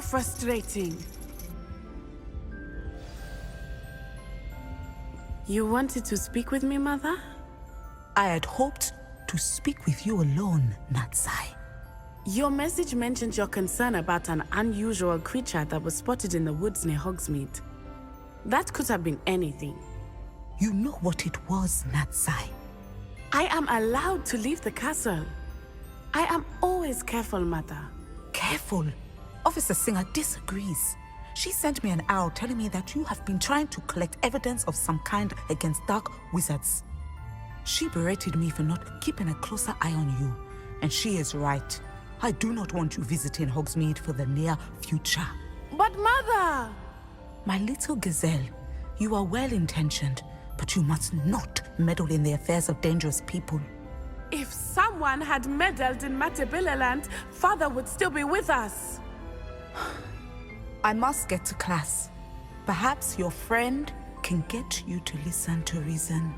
So frustrating. You wanted to speak with me, Mother? I had hoped to speak with you alone, Natsai. Your message mentioned your concern about an unusual creature that was spotted in the woods near Hogsmeade. That could have been anything. You know what it was, Natsai. I am allowed to leave the castle. I am always careful, Mother. Careful. Officer Singer disagrees. She sent me an owl telling me that you have been trying to collect evidence of some kind against dark wizards. She berated me for not keeping a closer eye on you, and she is right. I do not want you visiting Hogsmeade for the near future. But Mother! My little gazelle, you are well-intentioned, but you must not meddle in the affairs of dangerous people. If someone had meddled in Matabeleland, Father would still be with us. I must get to class. Perhaps your friend can get you to listen to reason.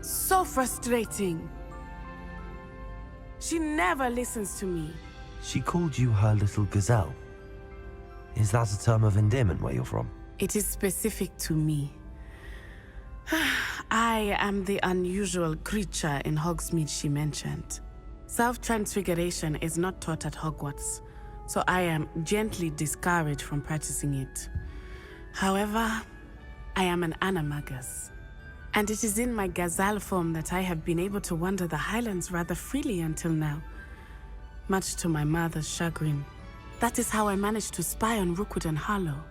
So frustrating. She never listens to me. She called you her little gazelle. Is that a term of endearment where you're from? It is specific to me. I am the unusual creature in Hogsmeade she mentioned. Self-transfiguration is not taught at Hogwarts, so I am gently discouraged from practicing it. However, I am an animagus, and it is in my gazelle form that I have been able to wander the highlands rather freely until now, much to my mother's chagrin. That is how I managed to spy on Rookwood and Harlow.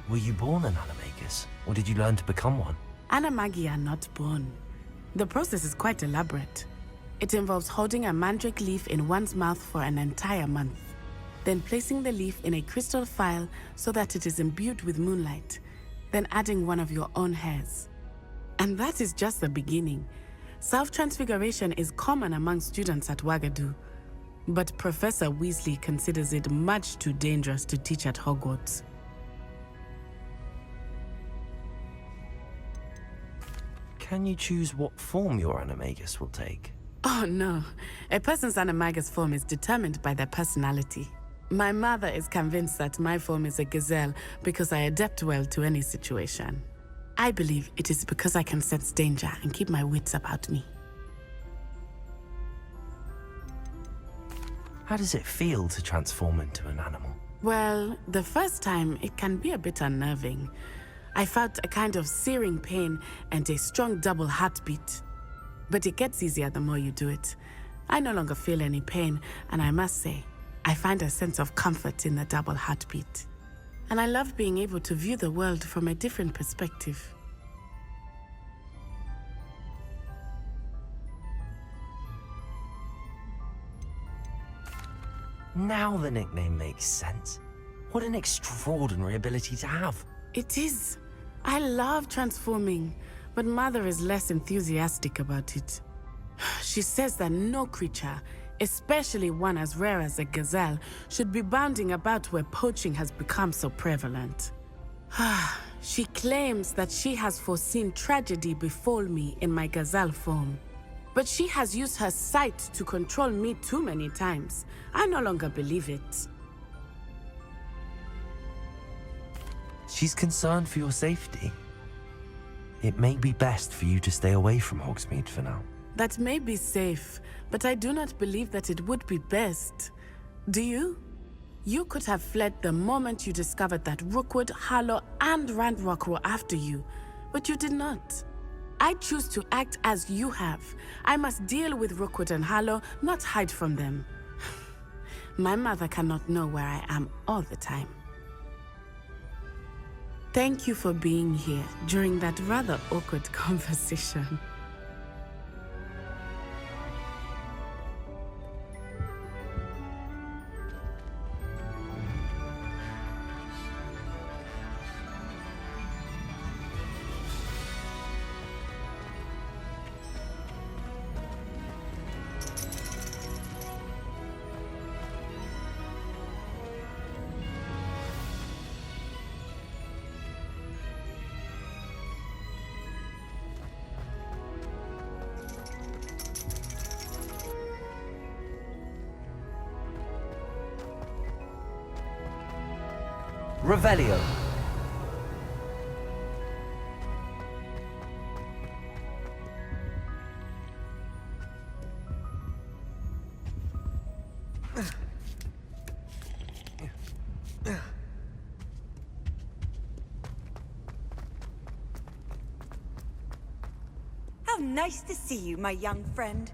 Were you born an animagus, or did you learn to become one? Animagi are not born. The process is quite elaborate. It involves holding a mandrake leaf in one's mouth for an entire month, then placing the leaf in a crystal phial so that it is imbued with moonlight, then adding one of your own hairs. And that is just the beginning. Self-transfiguration is common among students at Wagadu, but Professor Weasley considers it much too dangerous to teach at Hogwarts. Can you choose what form your animagus will take? Oh no, a person's animagus form is determined by their personality. My mother is convinced that my form is a gazelle because I adapt well to any situation. I believe it is because I can sense danger and keep my wits about me. How does it feel to transform into an animal? Well, the first time it can be a bit unnerving. I felt a kind of searing pain and a strong double heartbeat. But it gets easier the more you do it. I no longer feel any pain, and I must say, I find a sense of comfort in the double heartbeat. And I love being able to view the world from a different perspective. Now the nickname makes sense. What an extraordinary ability to have. It is. I love transforming, but Mother is less enthusiastic about it. She says that no creature, especially one as rare as a gazelle, should be bounding about where poaching has become so prevalent. She claims that she has foreseen tragedy befall me in my gazelle form. But she has used her sight to control me too many times. I no longer believe it. She's concerned for your safety. It may be best for you to stay away from Hogsmeade for now. That may be safe, but I do not believe that it would be best. Do you? You could have fled the moment you discovered that Rookwood, Harlow, and Ranrock were after you, but you did not. I choose to act as you have. I must deal with Rookwood and Harlow, not hide from them. My mother cannot know where I am all the time. Thank you for being here during that rather awkward conversation. Revelio. How nice to see you, my young friend.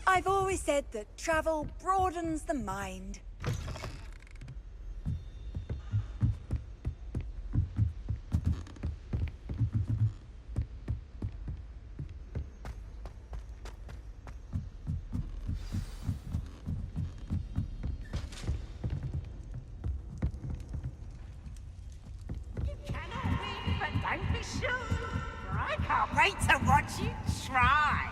I've always said that travel broadens the mind. You cannot win, but don't be sure. For I can't wait to watch you try.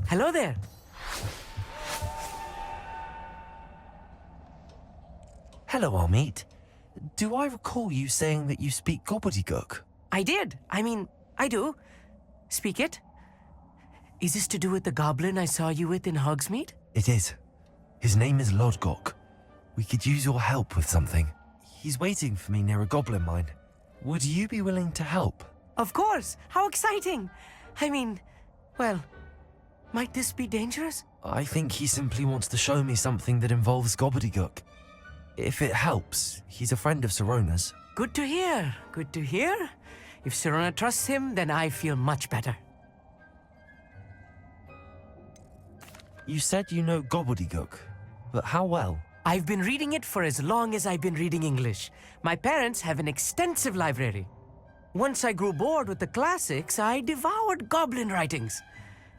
Hello there. Hello, Amit. Do I recall you saying that you speak gobbledygook? I did. I do. Speak it. Is this to do with the goblin I saw you with in Hogsmeade? It is. His name is Lodgok. We could use your help with something. He's waiting for me near a goblin mine. Would you be willing to help? Of course. How exciting. Well, might this be dangerous? I think he simply wants to show me something that involves gobbledygook. If it helps, he's a friend of Sirona's. Good to hear. Good to hear. If Sirona trusts him, then I feel much better. You said you know gobbledygook, but how well? I've been reading it for as long as I've been reading English. My parents have an extensive library. Once I grew bored with the classics, I devoured goblin writings.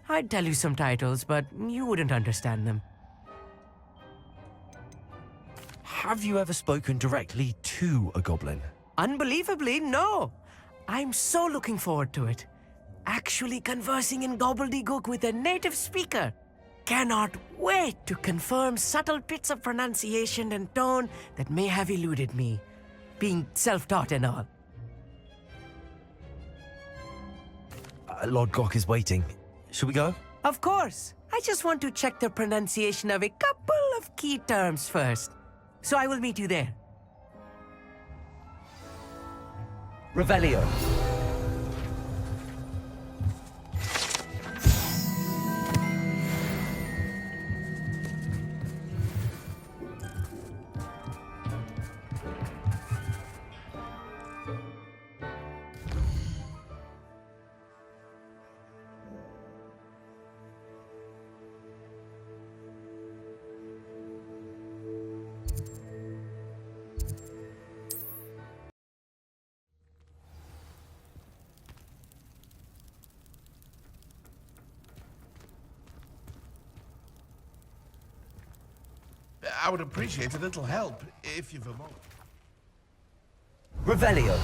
I'd tell you some titles, but you wouldn't understand them. Have you ever spoken directly to a goblin? Unbelievably, no. I'm so looking forward to it. Actually conversing in gobbledygook with a native speaker. Cannot wait to confirm subtle bits of pronunciation and tone that may have eluded me, being self-taught and all. Lodgok is waiting. Shall we go? Of course. I just want to check the pronunciation of a couple of key terms first. So I will meet you there. Revelio. I would appreciate a little help, if you've a moment. Revelio.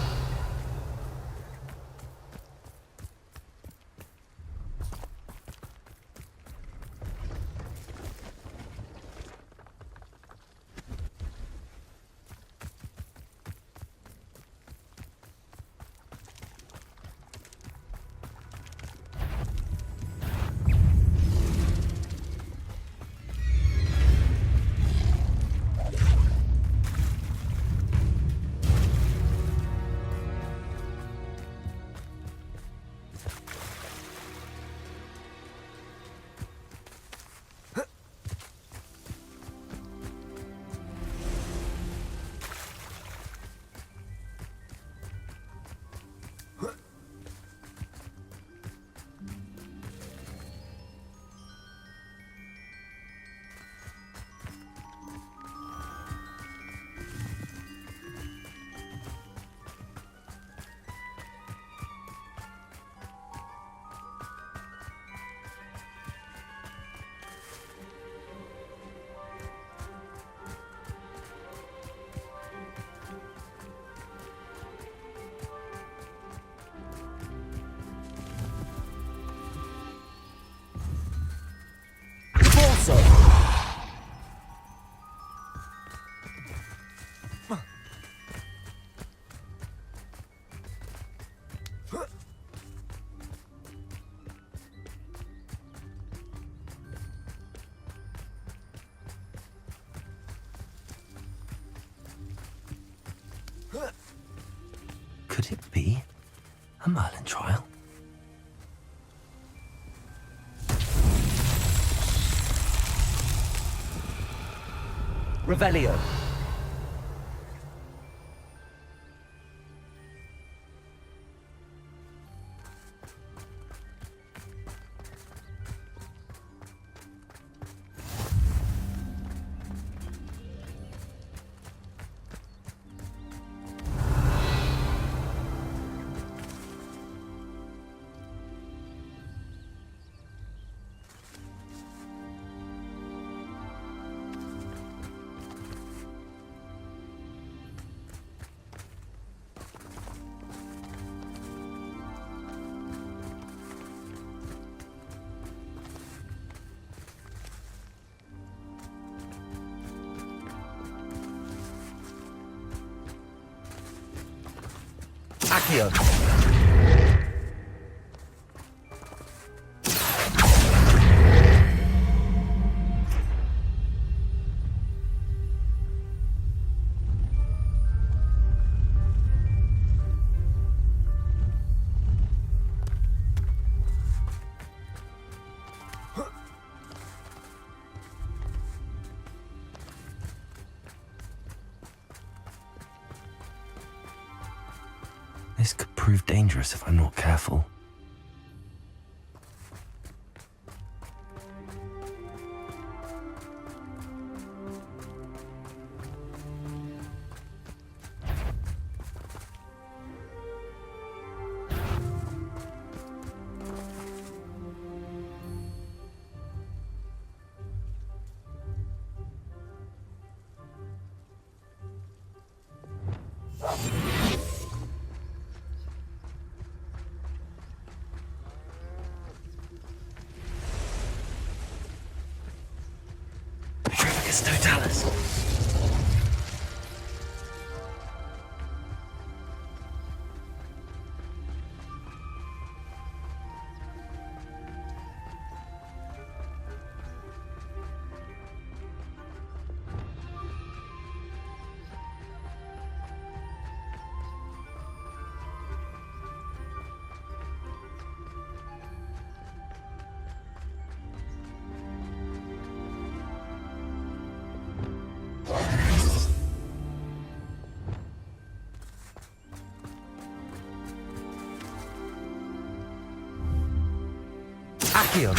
Could it be a Merlin trial? Revelio. Accio. This could prove dangerous if I'm not careful. It's Totalis. Accio.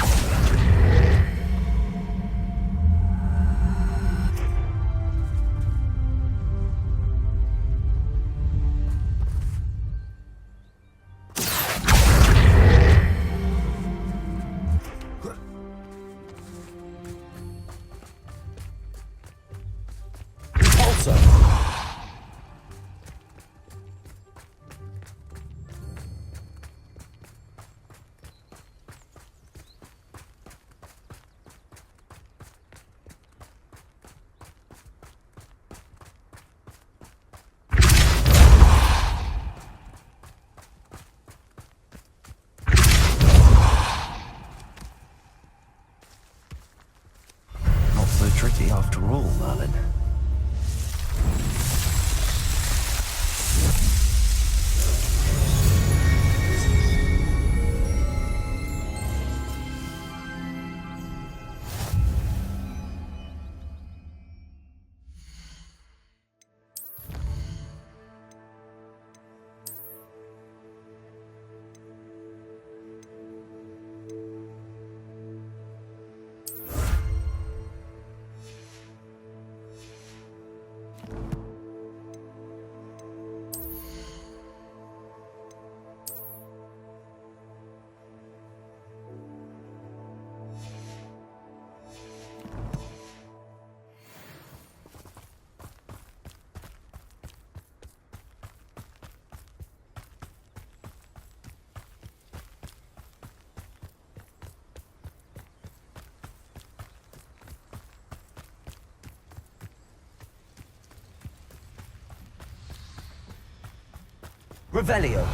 Revelio.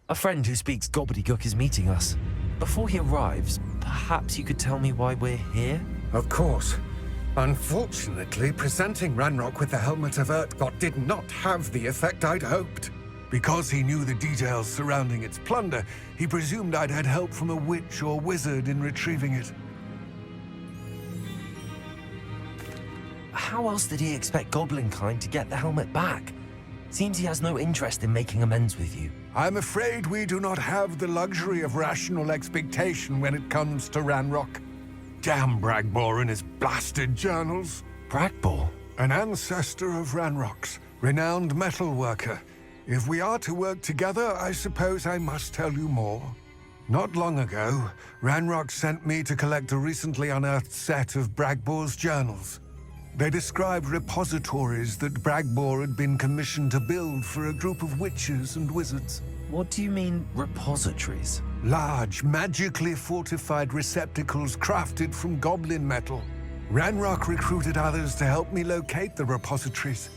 A friend who speaks gobbledygook is meeting us. Before he arrives, perhaps you could tell me why we're here? Of course. Unfortunately, presenting Ranrock with the Helmet of Urtkot did not have the effect I'd hoped. Because he knew the details surrounding its plunder, he presumed I'd had help from a witch or wizard in retrieving it. How else did he expect Goblinkind to get the helmet back? Seems he has no interest in making amends with you. I'm afraid we do not have the luxury of rational expectation when it comes to Ranrock. Damn Bragbor and his blasted journals. Bragbor? An ancestor of Ranrock's, renowned metalworker. If we are to work together, I suppose I must tell you more. Not long ago, Ranrock sent me to collect a recently unearthed set of Bragbor's journals. They described repositories that Bragbor had been commissioned to build for a group of witches and wizards. What do you mean, repositories? Large, magically fortified receptacles crafted from goblin metal. Ranrock recruited others to help me locate the repositories.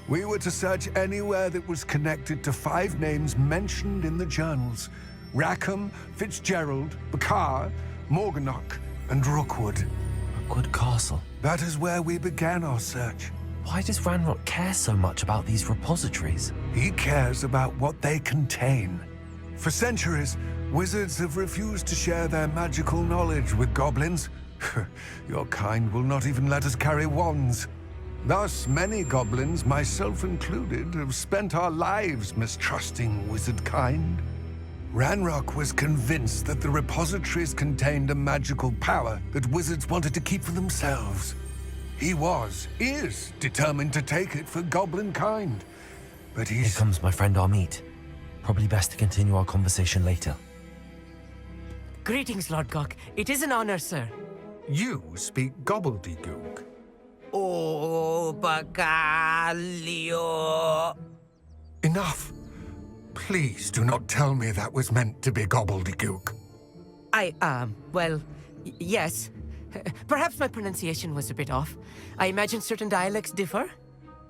We were to search anywhere that was connected to 5 names mentioned in the journals: Rackham, Fitzgerald, Bakar, Morganach, and Rookwood. Rookwood Castle. That is where we began our search. Why does Ranrock care so much about these repositories? He cares about what they contain. For centuries, wizards have refused to share their magical knowledge with goblins. Your kind will not even let us carry wands. Thus, many goblins, myself included, have spent our lives mistrusting wizard kind. Ranrock was convinced that the repositories contained a magical power that wizards wanted to keep for themselves. He is determined to take it for goblin kind. But Here comes my friend Amit. Probably best to continue our conversation later. Greetings, Lord Gok. It is an honor, sir. You speak gobbledygook. Oh, Bagalio. Enough. Please do not tell me that was meant to be gobbledygook. Yes. Perhaps my pronunciation was a bit off. I imagine certain dialects differ.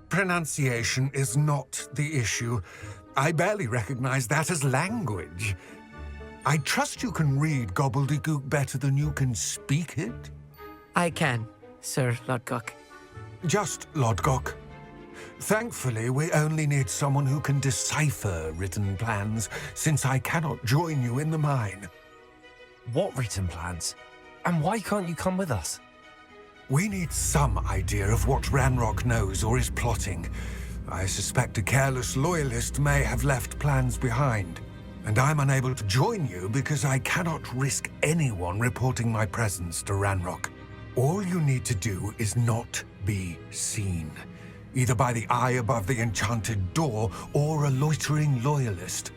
Pronunciation is not the issue. I barely recognize that as language. I trust you can read gobbledygook better than you can speak it? I can, Sir Lord Gok. Just Lodgok. Thankfully, we only need someone who can decipher written plans, since I cannot join you in the mine. What written plans? And why can't you come with us? We need some idea of what Ranrock knows or is plotting. I suspect a careless loyalist may have left plans behind. And I'm unable to join you because I cannot risk anyone reporting my presence to Ranrock. All you need to do is not be seen, either by the eye above the enchanted door or a loitering loyalist.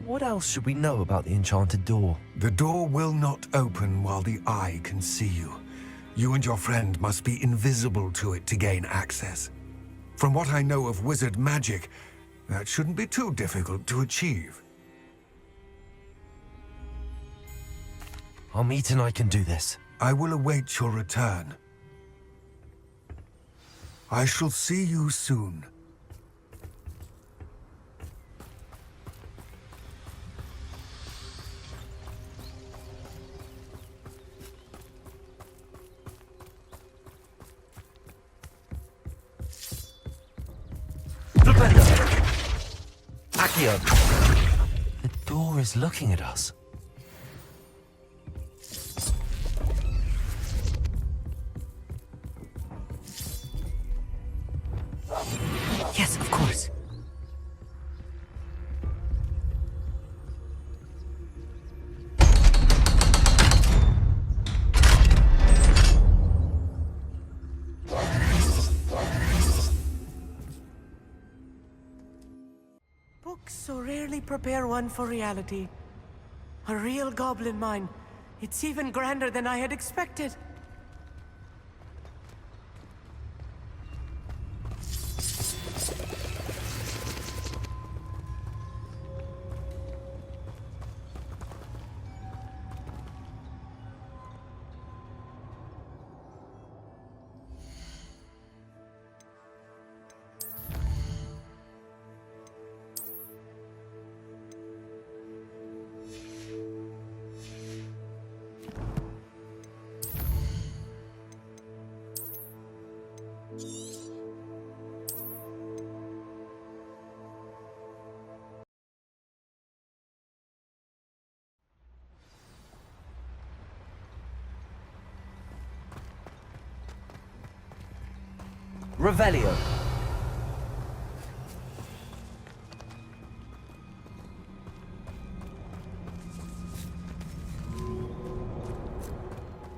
What else should we know about the enchanted door? The door will not open while the eye can see you. You and your friend must be invisible to it to gain access. From what I know of wizard magic, that shouldn't be too difficult to achieve. Amit and I can do this. I will await your return. I shall see you soon. Accio! The door is looking at us. Yes, of course. Books so rarely prepare one for reality. A real goblin mine. It's even grander than I had expected. Revelio.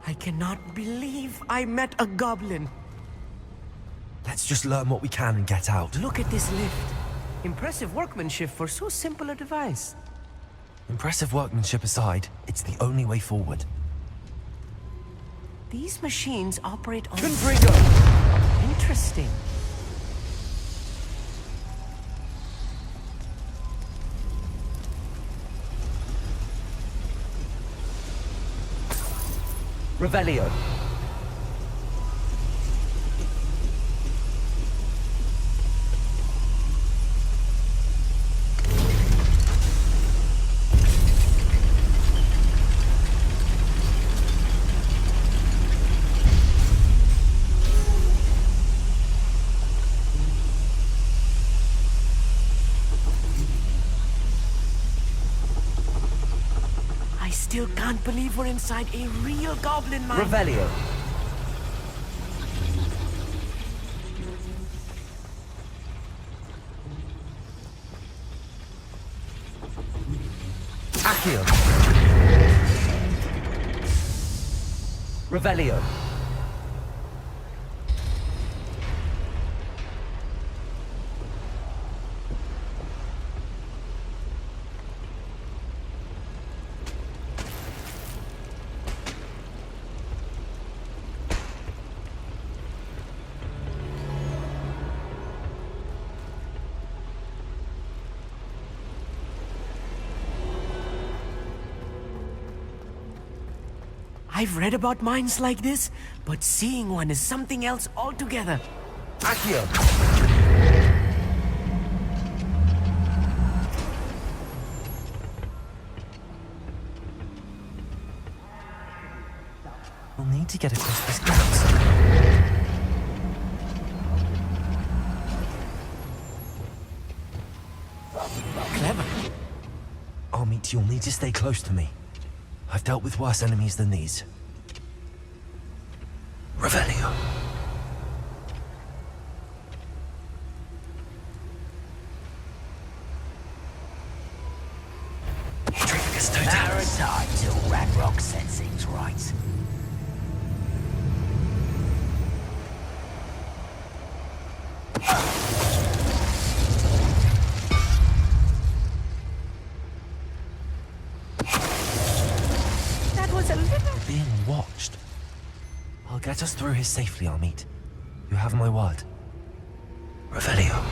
I cannot believe I met a goblin. Let's just learn what we can and get out. Look at this lift. Impressive workmanship for so simple a device. Impressive workmanship aside, it's the only way forward. These machines operate on... Confringo! Interesting. Revelio. I still can't believe we're inside a real goblin mine. Revelio. Accio. Revelio. I've read about mines like this, but seeing one is something else altogether. Accio. We'll need to get across this gap somehow. Clever. Armit, you'll need to stay close to me. I've dealt with worse enemies than these. Revelio. Matter of time till Ragnarok sets things right. That was a little... Being watched. I'll get us through here safely, Armit. You have my word. Revelio.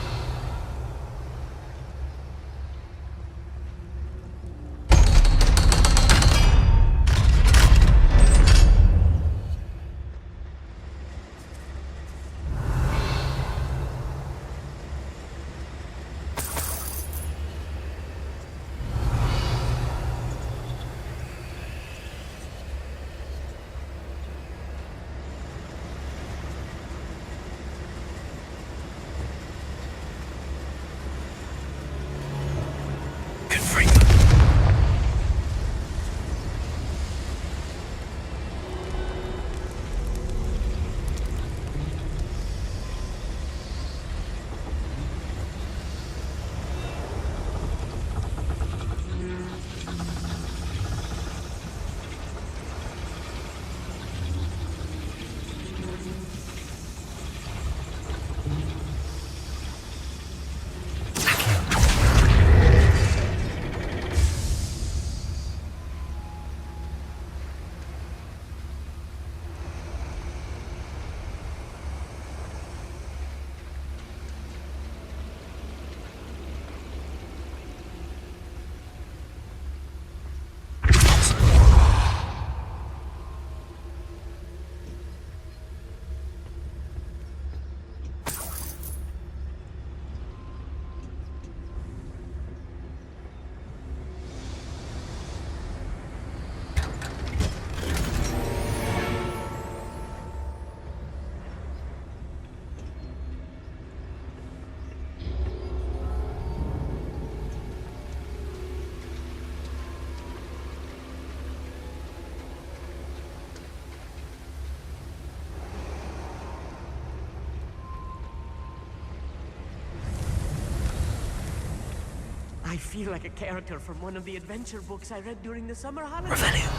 I feel like a character from one of the adventure books I read during the summer holidays. Revelio.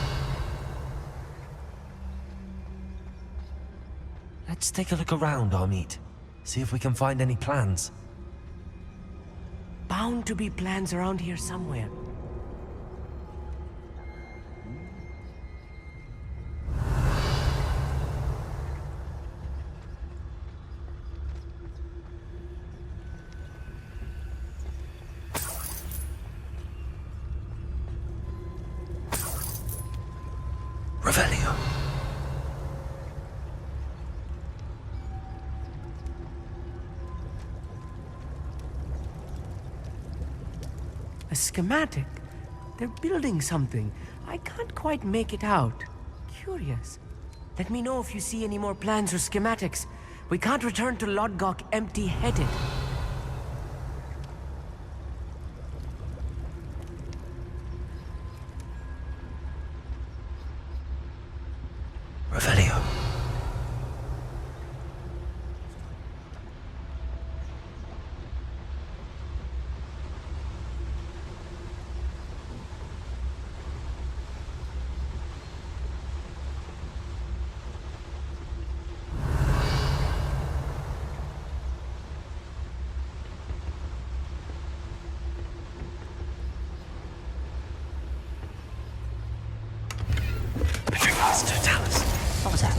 Let's take a look around, Amit. See if we can find any plans. Bound to be plans around here somewhere. Revelio. A schematic? They're building something. I can't quite make it out. Curious. Let me know if you see any more plans or schematics. We can't return to Lodgok empty-headed. Revelio. What was that?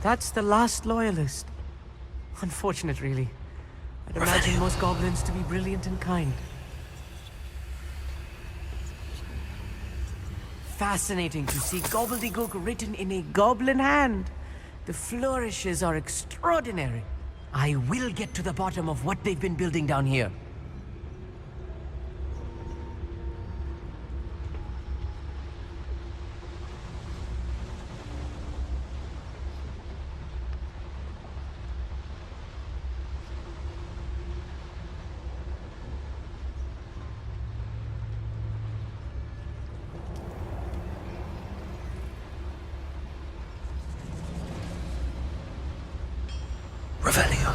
That's the last loyalist. Unfortunate, really. I'd imagine most goblins to be brilliant and kind. Fascinating to see gobbledygook written in a goblin hand. The flourishes are extraordinary. I will get to the bottom of what they've been building down here. Revelio.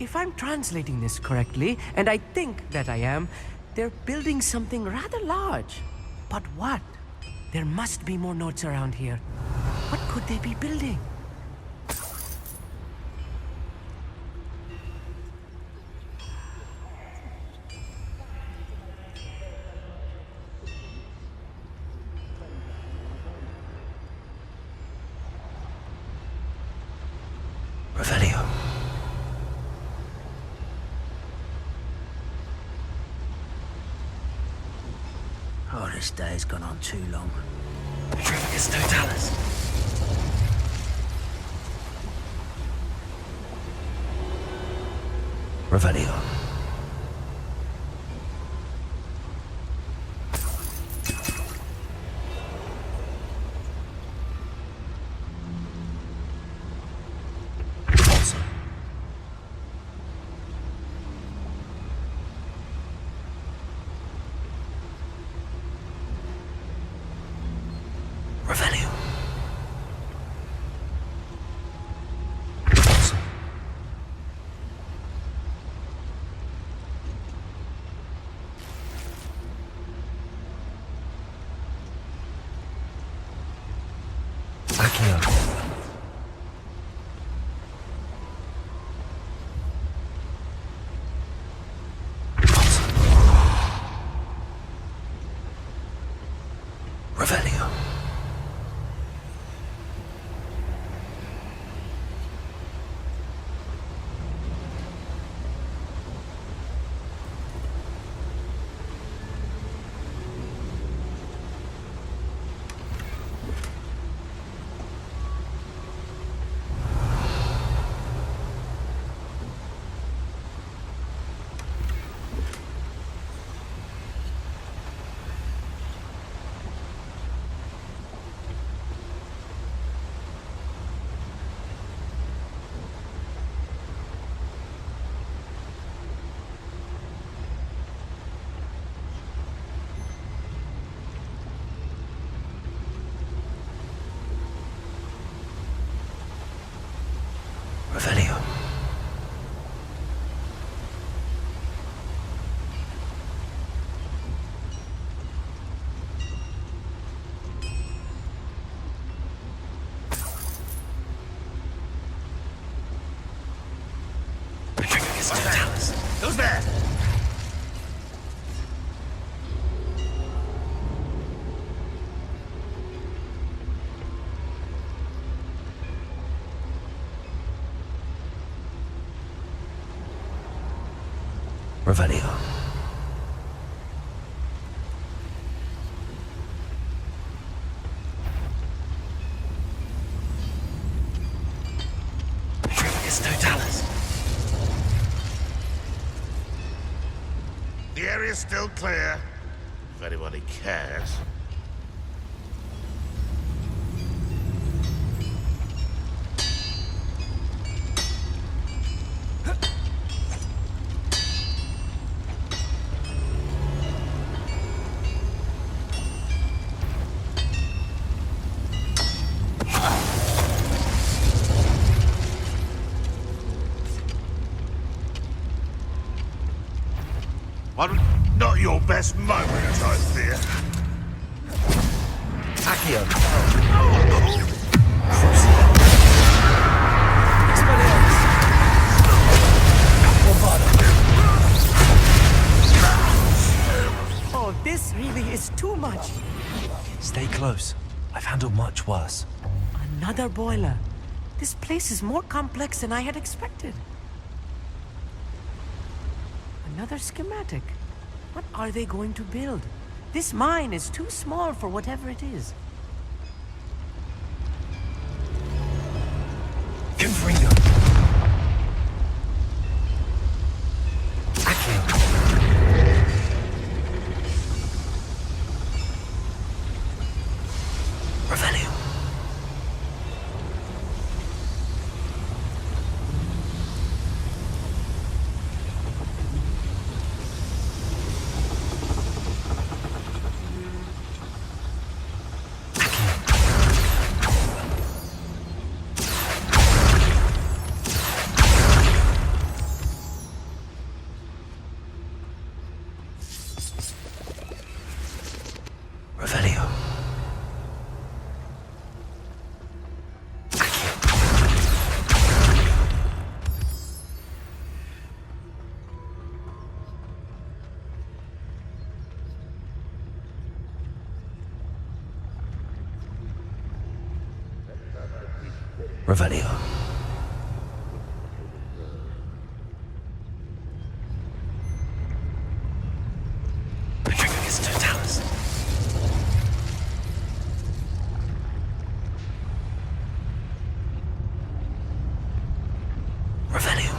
If I'm translating this correctly, and I think that I am, they're building something rather large. But what? There must be more notes around here. What could they be building? Revelio. Oh, this day's gone on too long. Petrificus totalis. Revelio. Revelio. against Totalis. Who's there? Revelio. Against Totalis. The area's still clear. If anybody cares. Not your best moment, I fear. Accio. Oh, this really is too much. Stay close. I've handled much worse. Another boiler. This place is more complex than I had expected. Another schematic. What are they going to build? This mine is too small for whatever it is. Confringo. Accio. Revelio. Revelio. Revelio. Against Totalis. Revelio.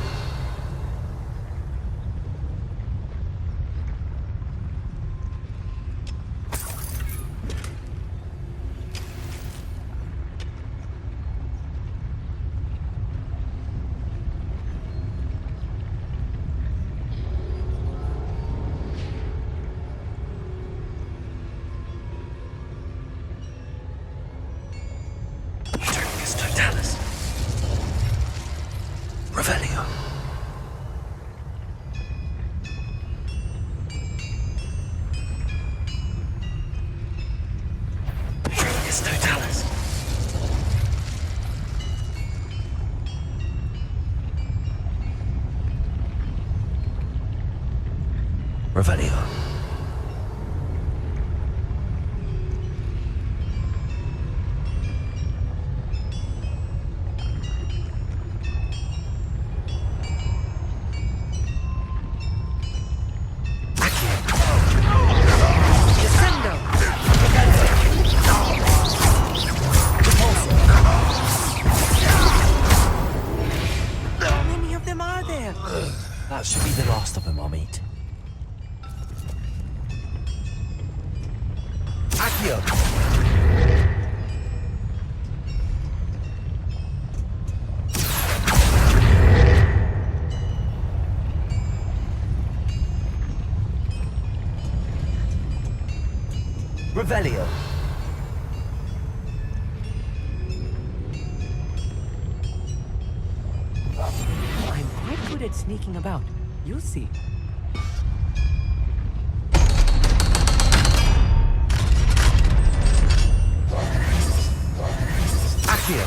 Against Totalis. Revelio. Against Totalis. Revelio. How many of them are there? That should be the last of them I'll meet. Accio. Revelio. I'm quite good at sneaking about. You'll see. Accio.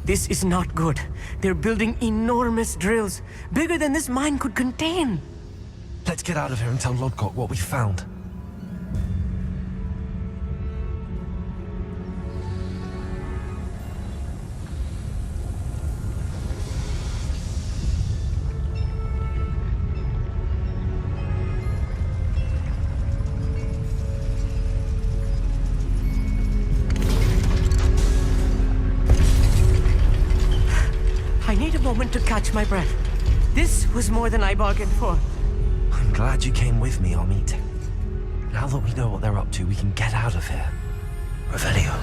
This is not good. They're building enormous drills, bigger than this mine could contain. Let's get out of here and tell Lodgok what we found. I need a moment to catch my breath. This was more than I bargained for. I'm glad you came with me, Amit. Now that we know what they're up to, we can get out of here. Revelio.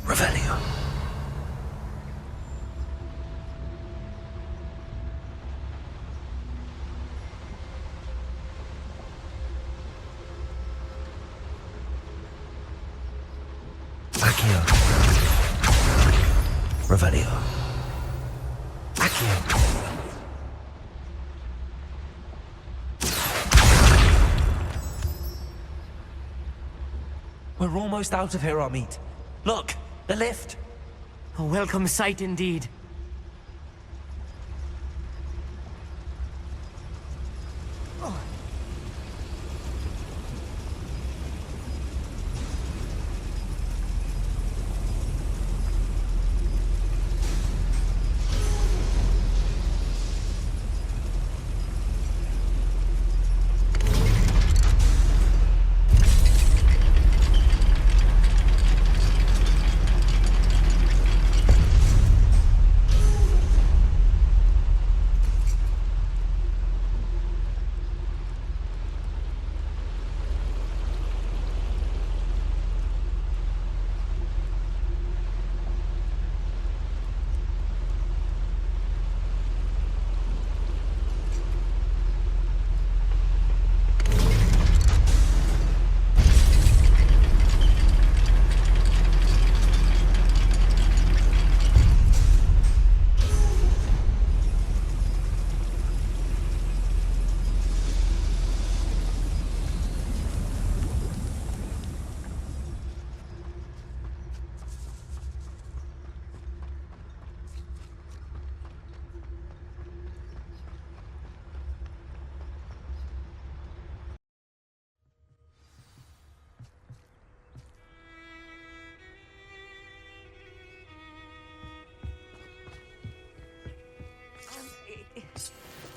Revelio. Accio. Revelio. Accio. We're almost out of here, Amit. Look, the lift. A welcome sight indeed.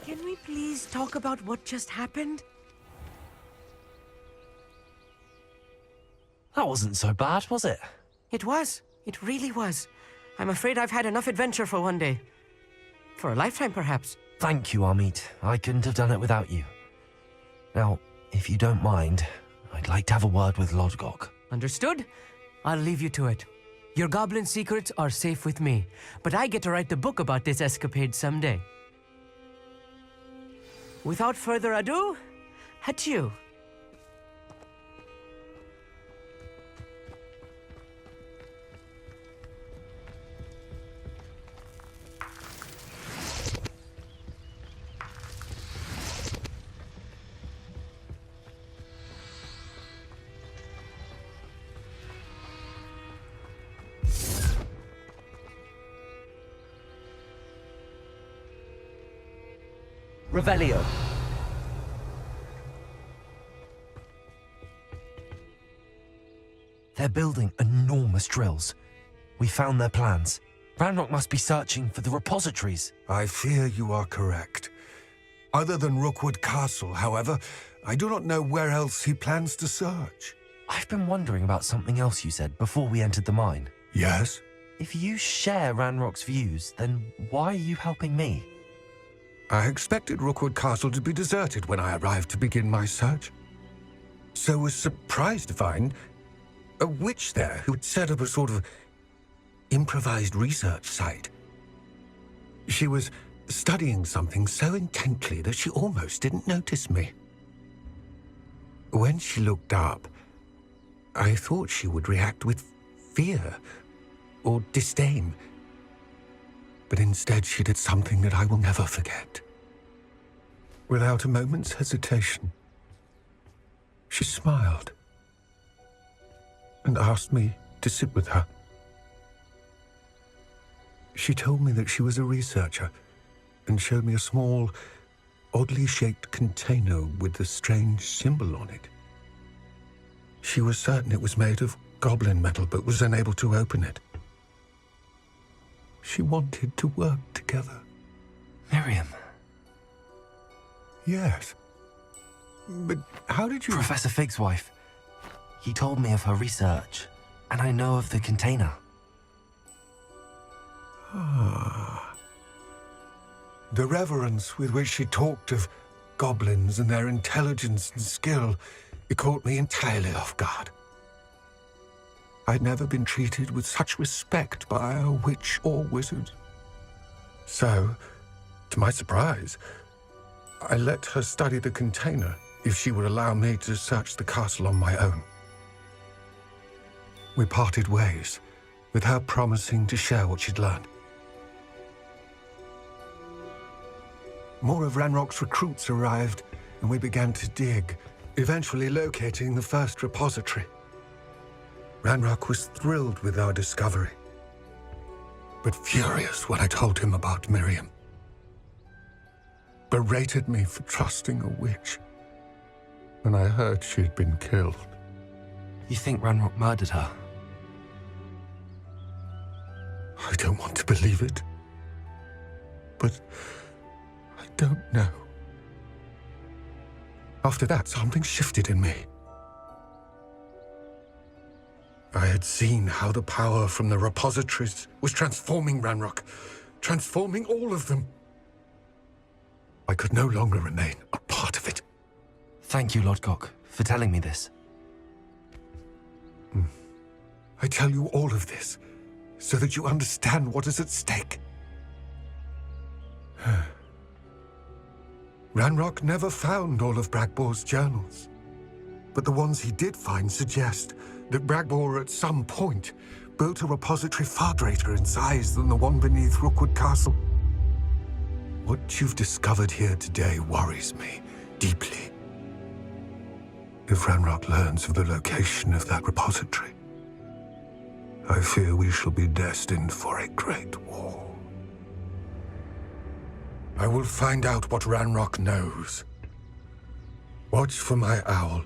Can we please talk about what just happened? That wasn't so bad, was it? It was. It really was. I'm afraid I've had enough adventure for one day. For a lifetime, perhaps. Thank you, Amit. I couldn't have done it without you. Now, if you don't mind, I'd like to have a word with Lodgok. Understood? I'll leave you to it. Your goblin secrets are safe with me, but I get to write the book about this escapade someday. Without further ado, adieu. Revelio. They're building enormous drills. We found their plans. Ranrock must be searching for the repositories. I fear you are correct. Other than Rookwood Castle, however, I do not know where else he plans to search. I've been wondering about something else you said before we entered the mine. Yes? If you share Ranrock's views, then why are you helping me? I expected Rookwood Castle to be deserted when I arrived to begin my search. So was surprised to find a witch there who had set up a sort of improvised research site. She was studying something so intently that she almost didn't notice me. When she looked up, I thought she would react with fear or disdain, But instead she did something that I will never forget. Without a moment's hesitation, she smiled and asked me to sit with her. She told me that she was a researcher and showed me a small, oddly shaped container with a strange symbol on it. She was certain it was made of goblin metal, but was unable to open it. She wanted to work together. Miriam. Yes. But how did you... Professor Fig's wife. He told me of her research, and I know of the container. Ah. The reverence with which she talked of goblins and their intelligence and skill, it caught me entirely off guard. I'd never been treated with such respect by a witch or wizard. So, to my surprise, I let her study the container if she would allow me to search the castle on my own. We parted ways, with her promising to share what she'd learned. More of Ranrock's recruits arrived, and we began to dig, eventually locating the first repository. Ranrock was thrilled with our discovery, but furious when I told him about Miriam. Berated me for trusting a witch when I heard she had been killed. You think Ranrock murdered her? I don't want to believe it, but I don't know. After that, something shifted in me. I had seen how the power from the repositories was transforming Ranrock, transforming all of them. I could no longer remain a part of it. Thank you, Lodgok, for telling me this. I tell you all of this so that you understand what is at stake. Ranrock never found all of Bragbor's journals, but the ones he did find suggest that Bragbor at some point built a repository far greater in size than the one beneath Rookwood Castle. What you've discovered here today worries me deeply. If Ranrock learns of the location of that repository, I fear we shall be destined for a great war. I will find out what Ranrock knows. Watch for my owl.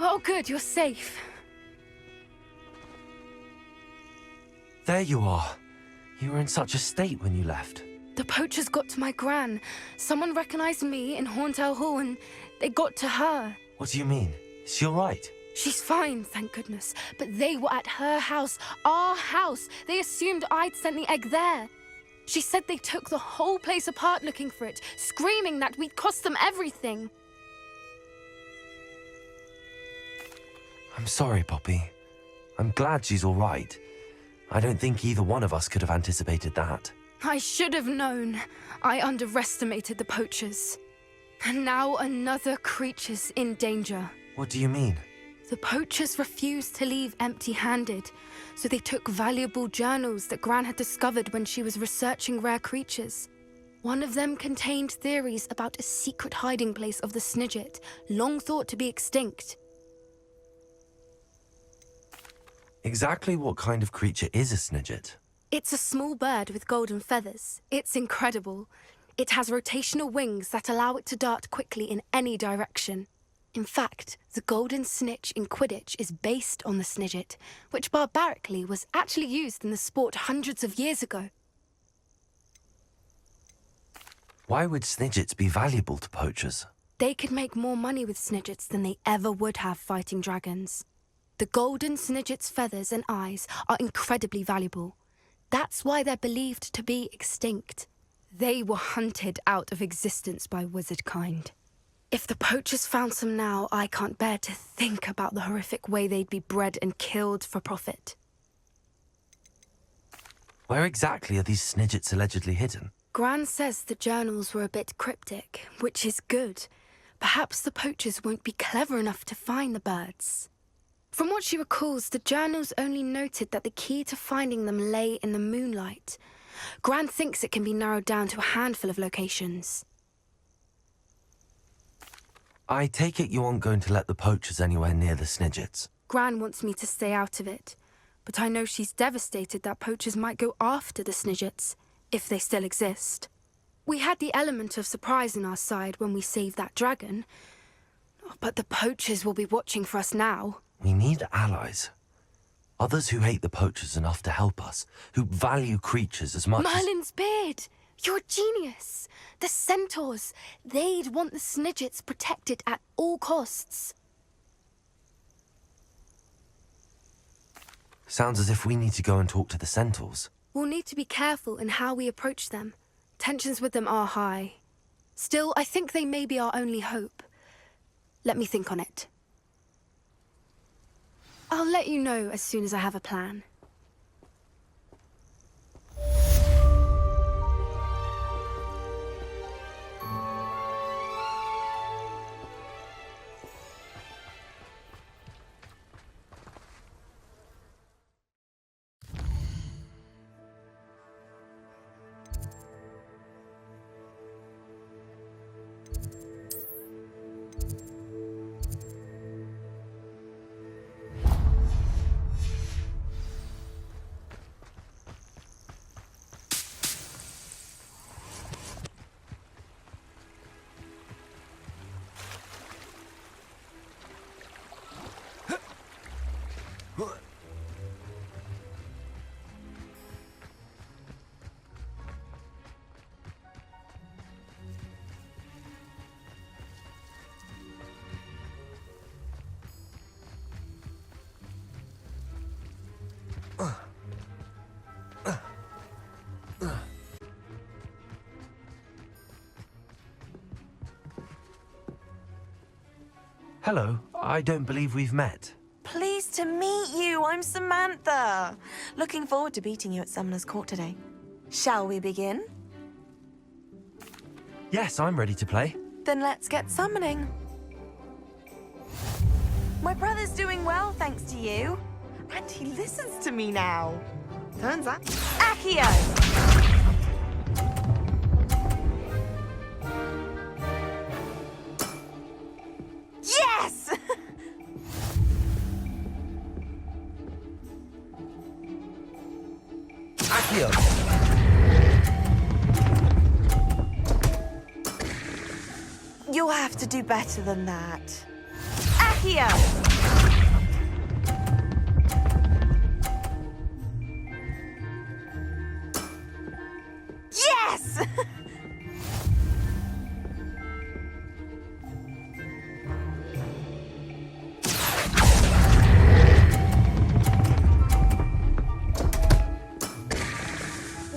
Oh, good, you're safe. There you are. You were in such a state when you left. The poachers got to my gran. Someone recognized me in Horntail Hall and they got to her. What do you mean? Is she all right? She's fine, thank goodness. But they were at her house, our house. They assumed I'd sent the egg there. She said they took the whole place apart looking for it, screaming that we'd cost them everything. I'm sorry, Poppy. I'm glad she's all right. I don't think either one of us could have anticipated that. I should have known. I underestimated the poachers. And now another creature's in danger. What do you mean? The poachers refused to leave empty-handed, so they took valuable journals that Gran had discovered when she was researching rare creatures. One of them contained theories about a secret hiding place of the Snidget, long thought to be extinct. Exactly what kind of creature is a Snidget? It's a small bird with golden feathers. It's incredible. It has rotational wings that allow it to dart quickly in any direction. In fact, the golden snitch in Quidditch is based on the Snidget, which barbarically was actually used in the sport hundreds of years ago. Why would Snidgets be valuable to poachers? They could make more money with Snidgets than they ever would have fighting dragons. The golden Snidget's feathers and eyes are incredibly valuable. That's why they're believed to be extinct. They were hunted out of existence by wizard kind. If the poachers found some now, I can't bear to think about the horrific way they'd be bred and killed for profit. Where exactly are these Snidgets allegedly hidden? Gran says the journals were a bit cryptic, which is good. Perhaps the poachers won't be clever enough to find the birds. From what she recalls, the journals only noted that the key to finding them lay in the moonlight. Gran thinks it can be narrowed down to a handful of locations. I take it you aren't going to let the poachers anywhere near the Snidgets. Gran wants me to stay out of it, but I know she's devastated that poachers might go after the Snidgets, if they still exist. We had the element of surprise on our side when we saved that dragon, but the poachers will be watching for us now. We need allies. Others who hate the poachers enough to help us, who value creatures as much Merlin's beard! You're a genius! The centaurs! They'd want the Snidgets protected at all costs. Sounds as if we need to go and talk to the centaurs. We'll need to be careful in how we approach them. Tensions with them are high. Still, I think they may be our only hope. Let me think on it. I'll let you know as soon as I have a plan. Hello, I don't believe we've met. Pleased to meet you. I'm Samantha. Looking forward to beating you at Summoner's Court today. Shall we begin? Yes, I'm ready to play. Then let's get summoning. My brother's doing well, thanks to you. And he listens to me now. Turns out... Accio! Yes! Accio! You'll have to do better than that. Accio! Yes!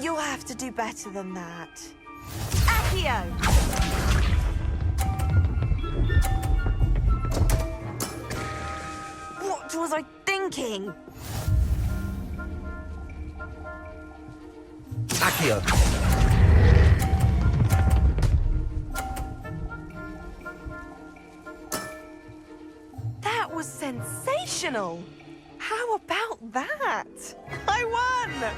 You'll have to do better than that. Accio! What was I thinking? Accio! Accio. That was sensational! How about that? I won!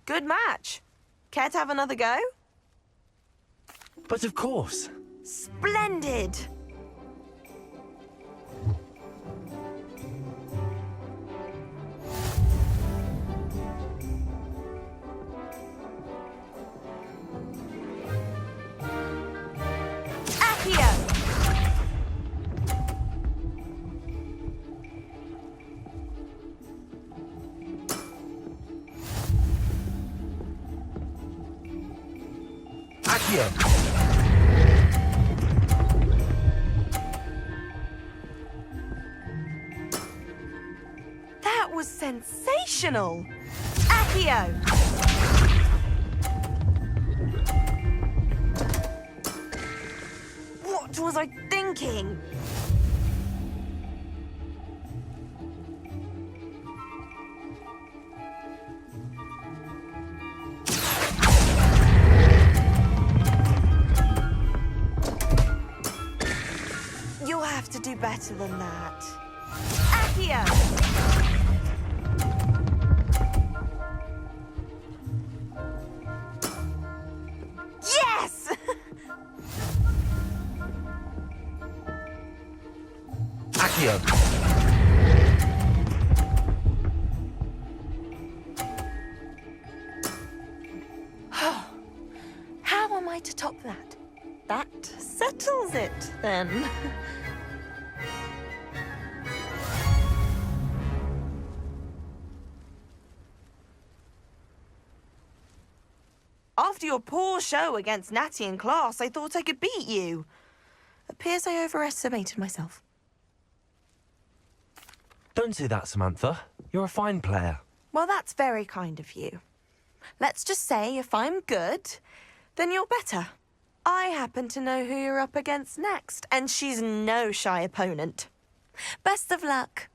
Good match. Care to have another go? But of course. Splendid! Accio! Accio. That was sensational! Accio! What was I thinking? You'll have to do better than that. Accio! Yes! Accio. How am I to top that? That settles it, then. After your poor show against Natty in class, I thought I could beat you. Appears I overestimated myself. Don't say that, Samantha. You're a fine player. Well, that's very kind of you. Let's just say if I'm good, then you're better. I happen to know who you're up against next, and she's no shy opponent. Best of luck.